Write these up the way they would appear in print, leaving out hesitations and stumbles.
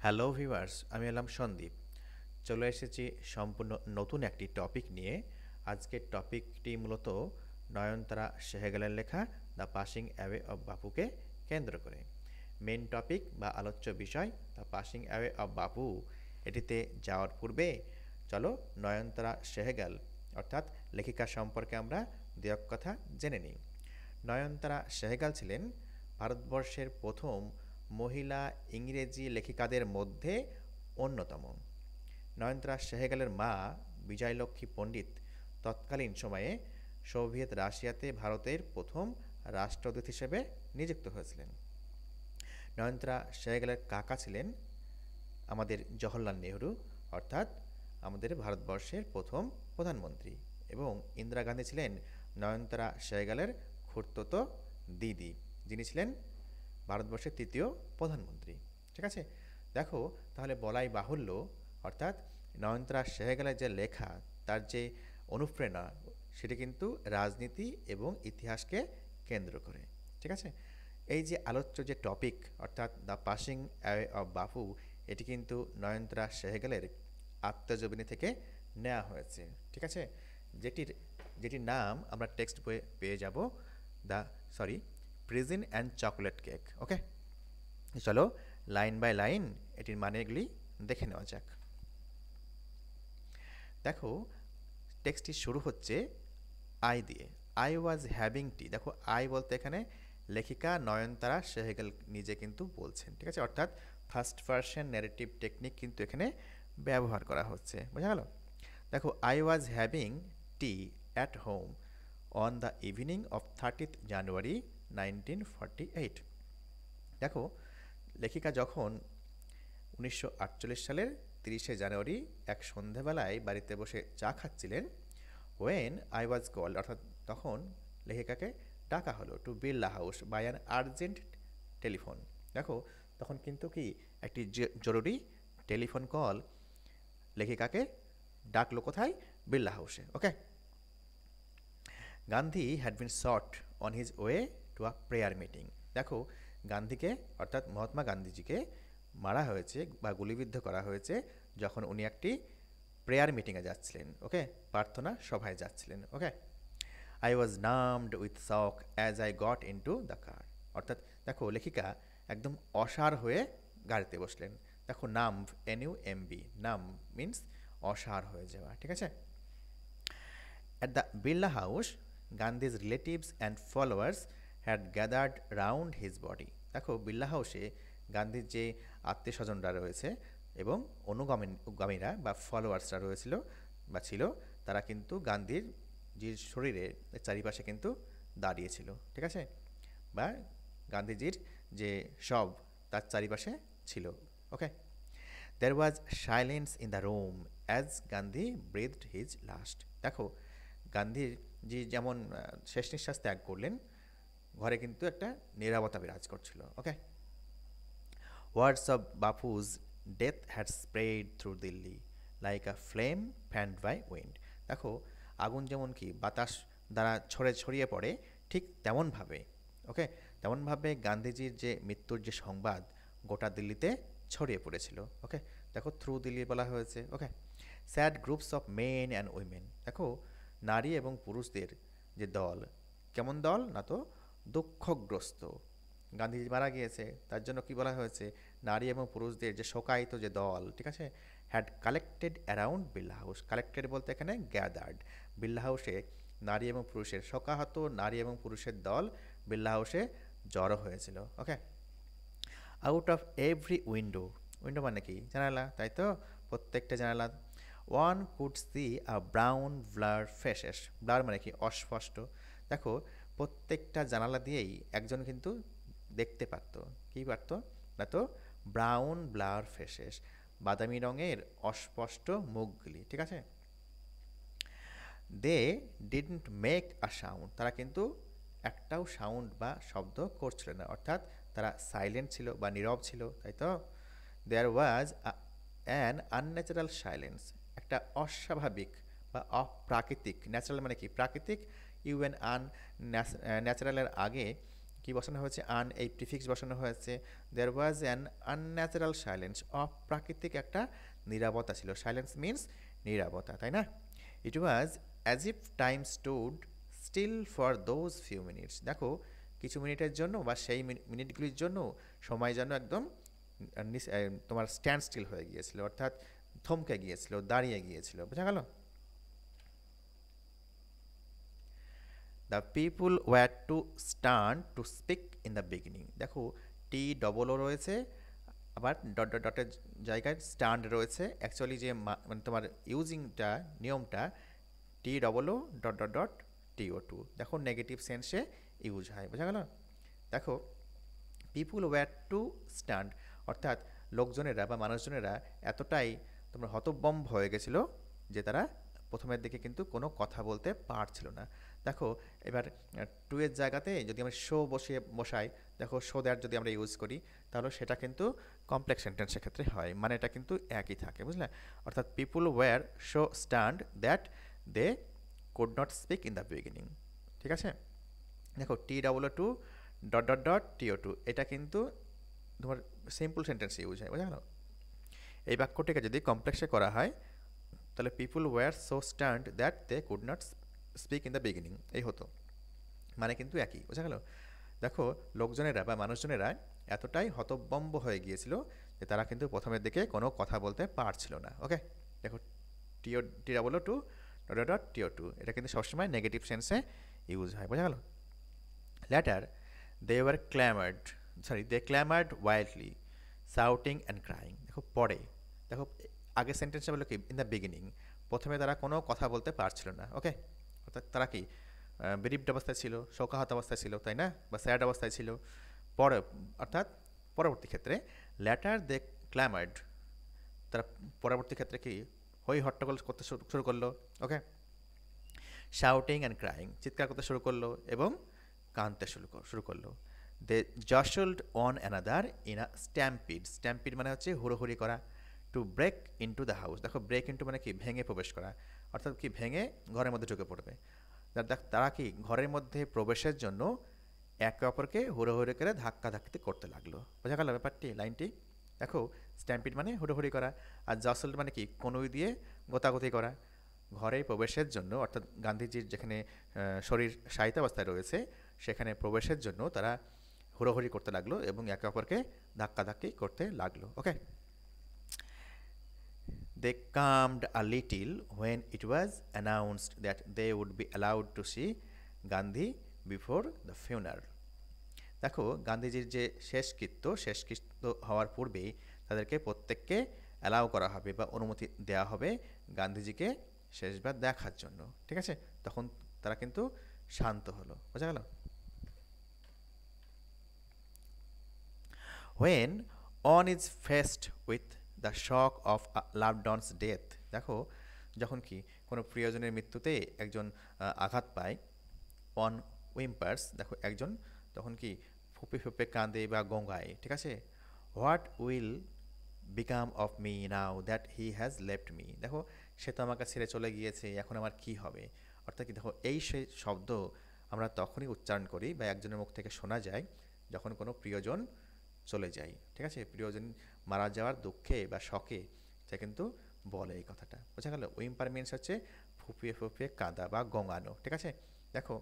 Hello viewers, আমি এলাম সন্দীপ। চলে এসেছি সম্পূর্ণ নতুন একটি টপিক নিয়ে। আজকের টপিকটি মূলত নয়নতারা সেহগালের লেখা দ্য পাসিং অ্যাওয়ে অব বাপুকে কেন্দ্র করে। মেন টপিক বা আলোচ্য বিষয় দ্য পাসিং অ্যাওয়ে অব বাপু। এটিতে যাওয়ার পূর্বে চলো নয়নতারা সেহগাল অর্থাৎ লেখিকা সম্পর্কে আমরা দু এক কথা জেনে নিই। নয়নতারা সেহগাল ছিলেন ভারতবর্ষের প্রথম মহিলা ইংরেজি লেখিকাদের মধ্যে অন্যতম। নয়নতারা সেহগালের মা বিজয়লক্ষ্মী পণ্ডিত তৎকালীন সময়ে সোভিয়েত রাশিয়াতে ভারতের প্রথম রাষ্ট্রদূত হিসেবে নিযুক্ত হয়েছিলেন। নয়নতারা সেহগালের কাকা ছিলেন আমাদের জওহরলাল নেহরু, অর্থাৎ আমাদের ভারতবর্ষের প্রথম প্রধানমন্ত্রী, এবং ইন্দিরা গান্ধী ছিলেন নয়নতারা সেহগালের খুড়তুতো দিদি, যিনি ছিলেন ভারতবর্ষের তৃতীয় প্রধানমন্ত্রী। ঠিক আছে, দেখো তাহলে বলাই বাহুল্য, অর্থাৎ নয়নতারা সেহগালের যে লেখা, তার যে অনুপ্রেরণা, সেটি কিন্তু রাজনীতি এবং ইতিহাসকে কেন্দ্র করে। ঠিক আছে, এই যে আলোচ্য যে টপিক অর্থাৎ দ্য পাসিং অ্যাওয়ে অফ বাপু, এটি কিন্তু নয়নতারা সেহগালের আত্মজীবনী থেকে নেওয়া হয়েছে। ঠিক আছে, যেটির যেটির নাম আমরা টেক্সট বইয়ে পেয়ে যাব, the prison and chocolate cake. Okay, চলো লাইন বাই লাইন এটির মানেগুলি দেখে নেওয়া যাক। দেখো, টেক্সটটি শুরু হচ্ছে আই দিয়ে। I was having tea. দেখো, আই বলতে এখানে লেখিকা নয়নতারা সেহগাল নিজে কিন্তু বলছেন। ঠিক আছে, অর্থাৎ ফার্স্ট পারসন ন্যারেটিভ টেকনিক কিন্তু এখানে ব্যবহার করা হচ্ছে। বোঝা গেল? দেখো, I was having tea at home on the evening of 30th জানুয়ারি 1948। দেখো, লেখিকা যখন 1948 সালের 30শে জানুয়ারি এক সন্ধেবেলায় বাড়িতে বসে চা খাচ্ছিলেন, ওয়েন আই ওয়াজ কল্ড, অর্থাৎ তখন লেখিকাকে ডাকা হলো to Birla house by an urgent telephone. দেখো, তখন কিন্তু কি একটি জরুরি টেলিফোন কল লেখিকাকে ডাকলো কোথায়? বিড়লা হাউসে। Okay, Gandhi had been shot on his way to a prayer meeting. দেখো, গান্ধীকে অর্থাৎ মহাত্মা গান্ধীজিকে মারা হয়েছে বা গুলিবিদ্ধ করা হয়েছে যখন উনি একটি প্রেয়ার মিটিংয়ে যাচ্ছিলেন। ওকে, প্রার্থনা সভায় যাচ্ছিলেন। Okay, I was numbed with shock as I got into the car. অর্থাৎ দেখো, লেখিকা একদম অসাড় হয়ে গাড়িতে বসলেন। দেখো, নাম NUMB, নাম মিন্স অসাড় হয়ে যাওয়া। ঠিক আছে, at the Birla House, Gandhi's relatives and followers had gathered round his body. দেখো, বিড়লা হাউসে গান্ধীর যে আত্মীয় স্বজনরা রয়েছে এবং অনুগামীরা বা ফলোয়ার্সরা রয়েছিল বা ছিল, তারা কিন্তু গান্ধীর যে শরীরের চারিপাশে কিন্তু দাঁড়িয়েছিল। ঠিক আছে, বা গান্ধীজির যে শব তার চারিপাশে ছিল। ওকে, there was silence in the room as Gandhi breathed his last. দেখো, গান্ধীর জি যেমন শেষ নিঃশ্বাস ত্যাগ করলেন, ঘরে কিন্তু একটা নীরবতা বিরাজ করছিল। Okay, words of Bapu's death had spread through Delhi like a flame fanned by wind. দেখো, আগুন যেমন কি বাতাস দ্বারা ছড়িয়ে পড়ে, ঠিক তেমনভাবে ওকে তেমনভাবে গান্ধীজির যে মৃত্যুর যে সংবাদ গোটা দিল্লিতে ছড়িয়ে পড়েছিল। ওকে, দেখো, থ্রু দিল্লি বলা হয়েছে। Okay, sad groups of men and women. দেখো, নারী এবং পুরুষদের যে দল, কেমন দল না তো দুঃখগ্রস্ত, গান্ধীজি মারা গিয়েছে তার জন্য কি বলা হয়েছে, নারী এবং পুরুষদের যে শোকায়িত যে দল, ঠিক আছে, had collected around Birla house. Collected বলতে এখানে গ্যাদার্ড। বিড়লা হাউসে নারী এবং পুরুষের শোকাহত নারী এবং পুরুষের দল বিড়লা হাউসে জড়ো হয়েছিল। Okay, out of every window, window মানে কি? জানালা, তাই তো, প্রত্যেকটা জানালা, one could see a brown blur faces. Blur মানে কি? অস্পষ্ট। দেখো, প্রত্যেকটা জানালা দিয়েই একজন কিন্তু দেখতে পারত। কি পারত না তো? ব্রাউন ব্লার ফেসেস, বাদামি রঙের অস্পষ্ট মুখগুলি। ঠিক আছে, they didn't make a sound, তারা কিন্তু একটাও সাউন্ড বা শব্দ করছিল না, অর্থাৎ তারা সাইলেন্ট ছিল বা নীরব ছিল, তাই তো। দেয়ার ওয়াজ অ্যান আনন্যাচারাল সাইলেন্স, একটা অস্বাভাবিক বা অপ্রাকৃতিক, ন্যাচারাল মানে কি? প্রাকৃতিক, ইউএন আন, ন্যাচারালের আগে কি কি বসানো হয়েছে? আন, এই প্রিফিক্স বসানো হয়েছে। There was an unnatural silence, অপ্রাকৃতিক একটা নীরবতা ছিল। সাইলেন্স মিনস নীরবতা, তাই না? It was as if time stood still for those few minutes. দেখো কিছু মিনিটের জন্য বা সেই মিনিটগুলির জন্য সময় যেন একদম তোমার স্ট্যান্ড স্টিল হয়ে গিয়েছিল, অর্থাৎ থমকে গিয়েছিল, দাঁড়িয়ে গিয়েছিল। বোঝা গেল? The people were too stunned to speak in the beginning. দেখো টি ডবল ও রয়েছে, আবার ডট ডট ডটের জায়গায় স্টান্ড রয়েছে। অ্যাকচুয়ালি যে মানে তোমার ইউজিংটা, নিয়মটা T double O dot dot dot TO2। দেখো নেগেটিভ সেন্সে ইউজ হয়। বোঝা গেল? দেখো পিপুল ওয়্যার টু স্টান্ট, অর্থাৎ লোকজনেরা বা মানুষজনেরা এতটাই তোমার হতবম্ব হয়ে গেছিল যে তারা প্রথমের দিকে কিন্তু কোনো কথা বলতে পারছিল না। দেখো এবার টু এর জায়গাতে যদি আমরা শো বসাই, দেখো শো দ্যাট যদি আমরা ইউজ করি, তাহলে সেটা কিন্তু কমপ্লেক্স সেন্টেন্সের ক্ষেত্রে হয়, মানে এটা কিন্তু একই থাকে। বুঝলে? অর্থাৎ people were so stunned that they could not speak in the beginning. ঠিক আছে? দেখো TO2 dot dot dot TO2, এটা কিন্তু তোমার সিম্পল সেন্টেন্সে ইউজ হয়। বোঝা গেল? এই বাক্যটিকে যদি কমপ্লেক্সে করা হয়, তাহলে people were so stunned that they could not speak in the beginning, এই হতো। মানে কিন্তু একই। বোঝা গেল? দেখো লোকজনেরা বা মানুষজনেরা এতটাই হতবম্ব হয়ে গিয়েছিল যে তারা কিন্তু প্রথমের দিকে কোনো কথা বলতে পারছিল না। ওকে, দেখো TO2 dot dot dot TO2, এটা কিন্তু সবসময় নেগেটিভ সেন্সে ইউজ হয়। বোঝা গেল? Later they clamored wildly, shouting and crying। দেখো পরে, দেখো আগের সেন্টেন্সটা বললো কি ইন দ্য বিগিনিং, প্রথমে তারা কোনো কথা বলতে পারছিল না। ওকে, অর্থাৎ তারা কি বেরিপ্ট অবস্থায় ছিল, শোকাহত অবস্থায় ছিল, তাই না? বা স্যাড অবস্থায় ছিল। পরে অর্থাৎ পরবর্তী ক্ষেত্রে ল্যাটার দে ক্ল্যামার্ড, তারা পরবর্তী ক্ষেত্রে কি হই হট্টগোল করতে শুরু করলো। ওকে, শাউটিং অ্যান্ড ক্রাইং, চিৎকার করতে শুরু করলো এবং কাঁদতে শুরু করলো। They jostled one another in a stampede. Stampede মানে হচ্ছে হুড়োহুড়ি করা। To break into the house, দেখো ব্রেক ইনটু মানে কি ভেঙে প্রবেশ করা, অর্থাৎ কি ভেঙে ঘরের মধ্যে ঢুকে পড়বে। তারা কি ঘরের মধ্যে প্রবেশের জন্য একে অপরকে হুড়োহুড়ি করে ধাক্কাধাক্কি করতে লাগলো। বোঝা গেল ব্যাপারটি, লাইনটি? দেখো স্ট্যাম্পিড মানে হুড়োহুড়ি করা, আর জসল্ড মানে কি কনুই দিয়ে গোতাগুতি করা। ঘরে প্রবেশের জন্য, অর্থাৎ গান্ধীজির যেখানে শরীর শায়িত অবস্থায় রয়েছে সেখানে প্রবেশের জন্য তারা হুড়োহুড়ি করতে লাগলো এবং একে অপরকে ধাক্কাধাক্কি করতে লাগলো। ওকে, they calmed a little when it was announced that they would be allowed to see Gandhi before the funeral। দেখো গান্ধীজির যে শেষকৃত্য হওয়ার পূর্বেই তাদেরকে প্রত্যেককে অ্যালাউ করা হবে বা অনুমতি দেওয়া হবে গান্ধীজিকে শেষবার দেখার জন্য। ঠিক আছে? তখন তারা কিন্তু শান্ত হলো। বোঝা গেল? when on is faced with the shock of a loved one's death। দেখো যখন কি কোনো প্রিয়জনের মৃত্যুতে একজন আঘাত পায়, অন উইম্পার্স, দেখো একজন তখন কি ফুপে ফুপে কাঁদে বা গঙ্গায়। ঠিক আছে? What will become of me now that he has left me. দেখো সে তো আমাকে ছেড়ে চলে গিয়েছে, এখন আমার কি হবে। অর্থাৎ কি দেখো এই সেই শব্দ আমরা তখনই উচ্চারণ করি বা একজনের মুখ থেকে শোনা যায় যখন কোনো প্রিয়জন চলে যায়। ঠিক আছে? প্রিয়জন মারা যাওয়ার দুঃখে বা শখে সে কিন্তু বলে এই কথাটা। বোঝা গেল? উইম্পার মিনস হচ্ছে ফুপিয়ে ফুপিয়ে কাঁদা বা গঙ্গানো। ঠিক আছে? দেখো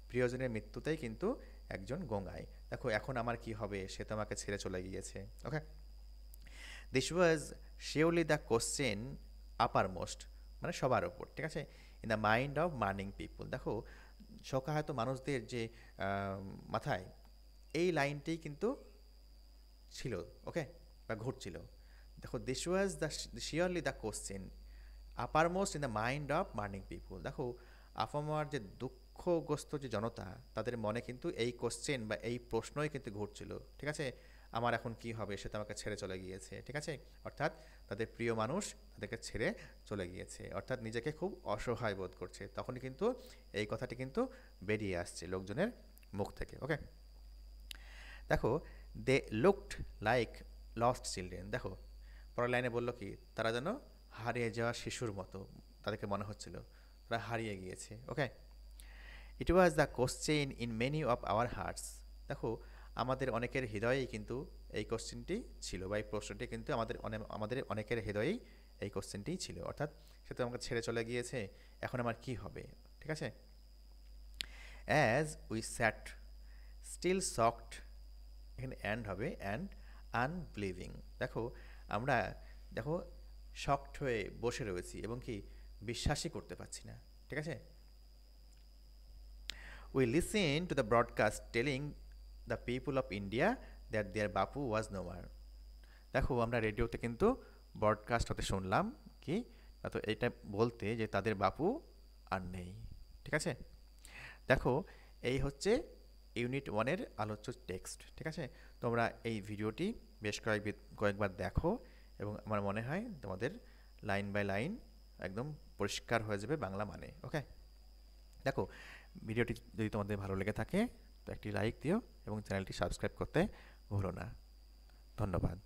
প্রিয়জনের মৃত্যুতেই কিন্তু একজন গঙ্গায়, দেখো এখন আমার কি হবে, সে তো আমাকে ছেড়ে চলে গিয়েছে। Okay, this was surely the question uppermost, মানে সবার ওপর। ঠিক আছে? In the mind of mourning people. দেখো শোকাহত মানুষদের যে মাথায় এই লাইনটি কিন্তু ছিল। ওকে, বা ঘটছিল। দেখো this was the surely the question uppermost in the mind of mourning people. দেখো আপামার যে দুঃখগ্রস্ত যে জনতা, তাদের মনে কিন্তু এই কোশ্চেন বা এই প্রশ্নই কিন্তু ঘটছিল। ঠিক আছে? আমার এখন কি হবে, সে তো আমাকে ছেড়ে চলে গিয়েছে। ঠিক আছে? অর্থাৎ তাদের প্রিয় মানুষ তাদেরকে ছেড়ে চলে গিয়েছে, অর্থাৎ নিজেকে খুব অসহায় বোধ করছে। তখনই কিন্তু এই কথাটি কিন্তু বেরিয়ে আসছে লোকজনের মুখ থেকে। ওকে, দেখো they looked like lost children. দেখো পরের লাইনে বললো কি তারা যেন হারিয়ে যাওয়া শিশুর মতো তাদেরকে মনে হচ্ছিল, তারা হারিয়ে গিয়েছে। Okay, it was the question in many of our hearts দেখো আমাদের অনেকের হৃদয়েই কিন্তু এই কোশ্চেনটি ছিল, বা এই প্রশ্নটি কিন্তু আমাদের অনেকের হৃদয়েই এই কোশ্চেনটিই ছিল, অর্থাৎ সে তো আমাকে ছেড়ে চলে গিয়েছে, এখন আমার কি হবে? ঠিক আছে। As we sat still shocked, এখানে অ্যান্ড হবে, অ্যান্ড আনবিলিভিং। দেখো আমরা, দেখো শকড হয়ে বসে রয়েছি এবং কি বিশ্বাসই করতে পারছি না। ঠিক আছে। We listened to the broadcast telling the people of India that their Bapu was no more. দেখো আমরা রেডিওতে কিন্তু ব্রডকাস্ট হতে শুনলাম কি, তো এটা বলতে যে তাদের বাপু আর নেই। ঠিক আছে। দেখো এই হচ্ছে ইউনিট ওয়ানের আলোচ্য টেক্সট। ঠিক আছে। তোমরা এই ভিডিওটি বেশ কয়েকবার দেখো এবং আমার মনে হয় তোমাদের লাইন বাই লাইন একদম পরিষ্কার হয়ে যাবে বাংলা মানে। ওকে। দেখো ভিডিওটি যদি তোমাদের ভালো লেগে থাকে তো একটি লাইক দিও এবং চ্যানেলটি সাবস্ক্রাইব করতে ভুলো না। ধন্যবাদ।